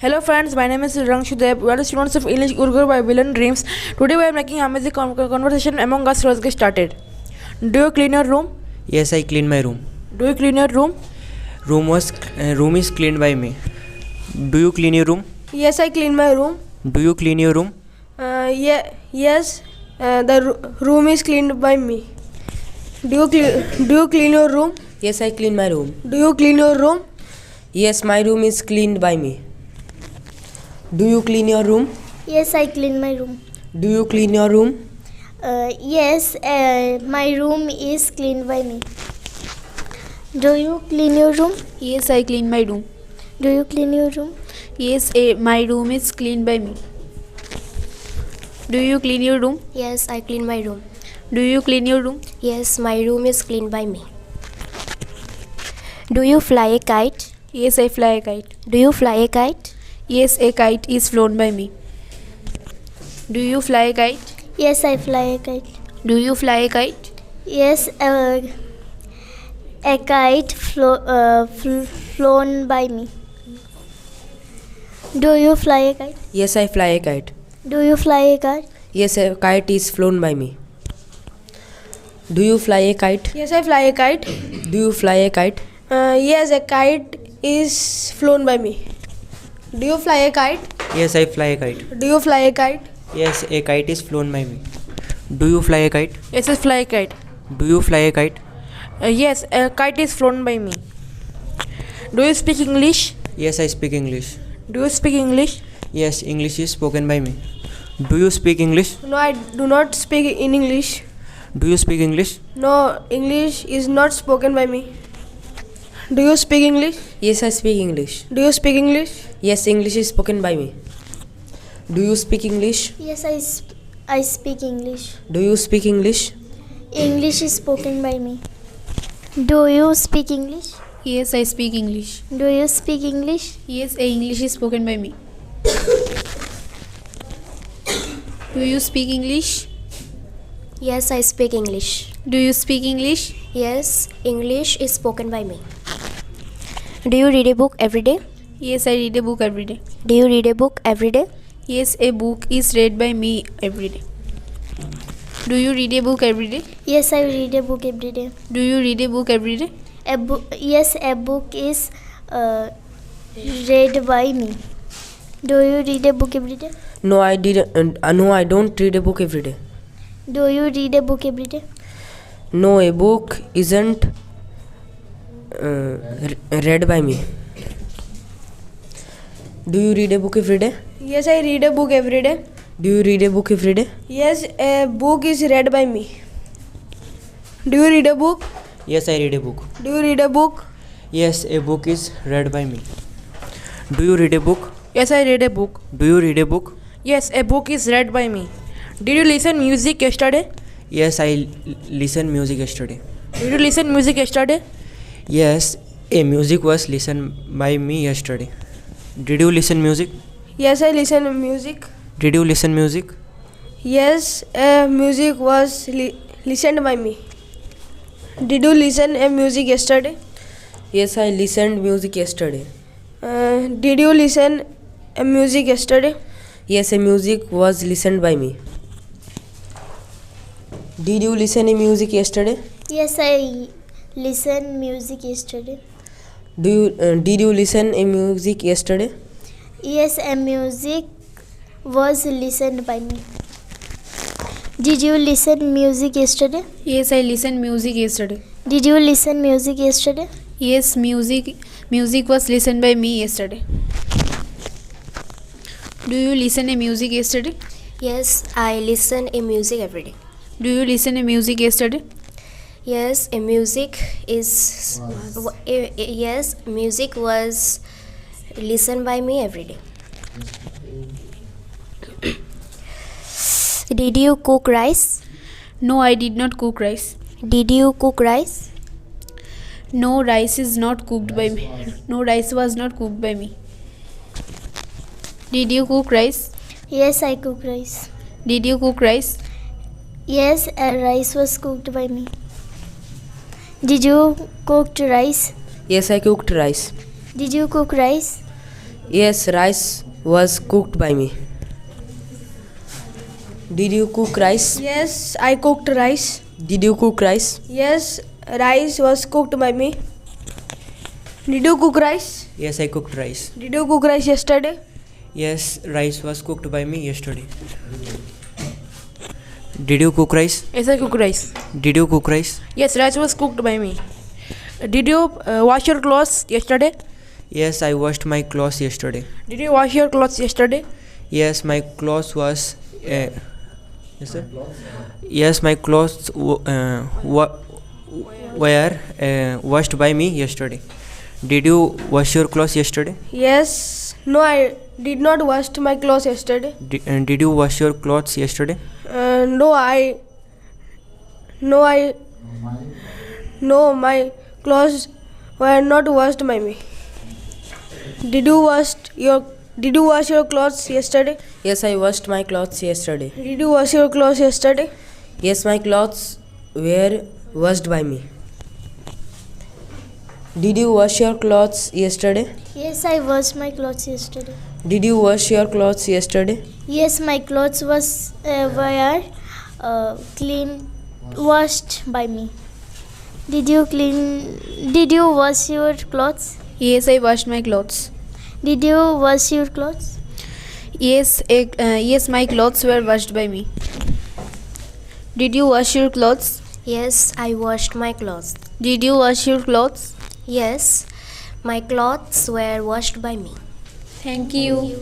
Hello friends, my name is Rangshu Deb. We are the students of English Urgur by Villain Dreams. Today we are making amazing conversation among us. Let's get started. Do you clean your room? Yes, I clean my room. Do you clean your room? Room is cleaned by me. Do you clean your room? Yes, I clean my room. Do you clean your room? Yes, the room is cleaned by me. Do you clean your room? Yes, I clean my room. Do you clean your room? Yes, my room is cleaned by me. Do you clean your room? Yes, I clean my room. Do you clean your room? Yes, my room is cleaned by me. Do you clean your room? Yes, I clean my room. Do you clean your room? Yes, my room is cleaned by me. Do you clean your room? Yes, I clean my room. Do you clean your room? Yes, my room is cleaned by me. Do you fly a kite? Yes, I fly a kite. Do you fly a kite? Yes, a kite is flown by me. Do you fly a kite? Yes, I fly a kite. Do you fly a kite? Yes, a kite flown by me. Do you fly a kite? Yes, I fly a kite. Do you fly a kite? Yes, a kite is flown by me. Do you fly a kite? Yes, I fly a kite. Do you fly a kite? Yes, a kite is flown by me. Do you fly a kite? Yes, I fly a kite. Do you fly a kite? Yes, a kite is flown by me. Do you fly a kite? Yes, I fly a kite. Do you fly a kite? Yes, a kite is flown by me. Do you speak English? Yes, I speak English. Do you speak English? Yes, English is spoken by me. Do you speak English? No, I do not speak in English. Do you speak English? No, English is not spoken by me. Do you speak English? Yes, I speak English. Do you speak English? Yes, English is spoken by me. Do you speak English? Yes, I speak English. Do you speak English? English is spoken by me. Do you speak English? Yes, I speak English. Do you speak English? Yes, English is spoken by me. Do you speak English? Yes, I speak English. Do you speak English? Yes, English is spoken by me. Do you read a book every day? Yes, I read a book every day. Do you read a book every day? Yes, a book is read by me every day. Do you read a book every day? Yes, I read a book every day. Do you read a book every day? Yes, a book is read by me. Do you read a book every day? No, I don't read a book every day. Do you read a book every day? No, a book isn't read by me. Do you read a book every day? Yes, I read a book every day. Do you read a book every day? Yes, a book is read by me. Do you read a book? Yes, I read a book. Do you read a book? Yes, a book is read by me. Do you read a book? Yes, I read a book. Do you read a book? Yes, a book is read by me. Did you listen music yesterday? Yes, I listen music yesterday. Did you listen music yesterday? Yes, a music was listened by me yesterday. Did you listen music? Yes, I listen music. Did you listen music? Yes, music was listened by me. Did you listen a music yesterday? Yes, I listened music yesterday. Did you listen a music yesterday? Yes, a music was listened by me. Did you listen a music yesterday? Yes, I listened music yesterday. Did you listen a music yesterday? Yes, a music was listened by me. Did you listen music yesterday? Yes, I listened music yesterday. Did you listen music yesterday? Yes, music was listened by me yesterday. Do you listen a music yesterday? Yes, I listen a music every day. Do you listen a music yesterday? Yes, a music is yes, music was listened by me every day. Did you cook rice? No, I did not cook rice. Did you cook rice? No, rice is not cooked by me. No, rice was not cooked by me. Did you cook rice? Yes, I cook rice. Did you cook rice? Yes, rice was cooked by me. Did you cook rice? Yes, I cooked rice. Did you cook rice? Yes, rice was cooked by me. Did you cook rice? Yes, I cooked rice. Did you cook rice? Yes, rice was cooked by me. Did you cook rice? Yes, I cooked rice. Did you cook rice yesterday? Yes, rice was cooked by me yesterday. Did you cook rice? Yes, I cooked rice. Did you cook rice? Yes, rice was cooked by me. Did you wash your clothes yesterday? Yes, I washed my clothes yesterday. Did you wash your clothes yesterday? Yes, my clothes was. Yes, sir. Yes, my clothes were washed by me yesterday. Did you wash your clothes yesterday? Yes. No, I did not wash my clothes yesterday. Did you wash your clothes yesterday? No, my clothes were not washed by me. Did you wash your clothes yesterday? Yes, I washed my clothes yesterday. Did you wash your clothes yesterday? Yes, my clothes were washed by me. Did you wash your clothes yesterday? Yes, I washed my clothes yesterday. Did you wash your clothes yesterday? Yes, my clothes were washed by me. Did you wash your clothes? Yes, I washed my clothes. Did you wash your clothes? Yes, my clothes were washed by me. Did you wash your clothes? Yes, I washed my clothes. Did you wash your clothes? Yes, my clothes were washed by me. Thank you.